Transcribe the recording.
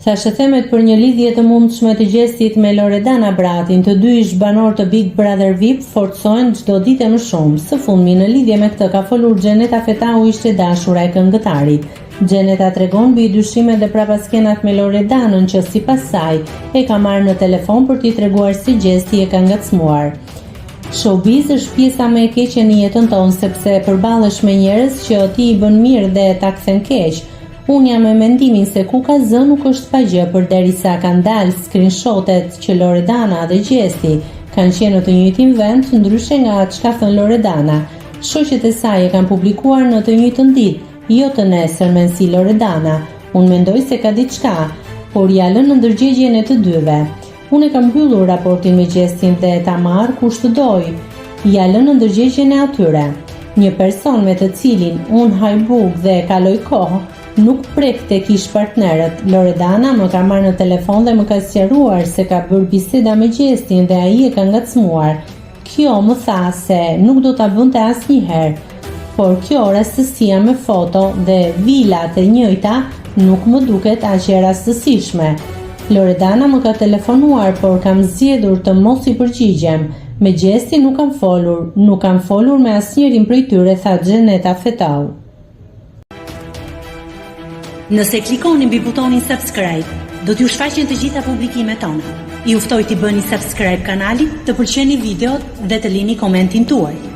Thashë themet për një lidhje të mundshme të Gjestit me Loredana Bratin, të dy ish banor të Big Brother VIP forcojnë çdo ditë më shumë. Së fundmi në lidhje me këtë ka folur Xheneta Fetau, ishte dashura e këngëtarit. Xheneta tregon mbi dyshimet dhe prapaskenat me Loredanën që sipas saj e ka marrë në telefon për t'i treguar si Gjesti e ka ngacmuar. Showbiz është pjesa më e keqe në jetën tonë, sepse përballesh me njerëz që ti i bën mirë dhe ta kthen keq. Unë jam me mendimin se ku ka zë nuk është pa gjë, përderisa kanë dalë screenshotet që Loredana dhe Gjesti kanë qenë në të njëjtin vend, ndryshe nga çka thën Loredana. Shoqet e saj e kanë publikuar në të njëjtën ditë, jo të nesërmen si Loredana. Unë mendoj se ka diçka, por ja lënë në ndërgjegjen e të dyve. Unë e kam mbyllur raportin me Gjestin dhe ta marr kush të doj. Ja lënë në ndërgjegjen e atyre. Një person me të cilin unë haj buk dhe kaloj kohë, nuk prek tek ish partnerët. Loredana më ka marrë në telefon dhe më ka sqaruar se ka bërë biseda me Gjestin dhe ai e ka ngacmuar. Kjo më tha se nuk do ta bënte asnjëherë, por kjo rastësia me foto dhe vilat e njëjta nuk më duket aq e rastësishme. Loredana më ka telefonuar, por kam zgjedhur të mos i përgjigjem. Me Gjestin nuk kam folur me asnjërin prej tyre, tha Xheneta Fetau. Nëse klikoni mbi butonin subscribe, do t'ju shfaqen të gjitha publikimet tona. Ju ftoj t'i bëni subscribe kanalit, të pëlqeni videot dhe të lini komentin tuaj.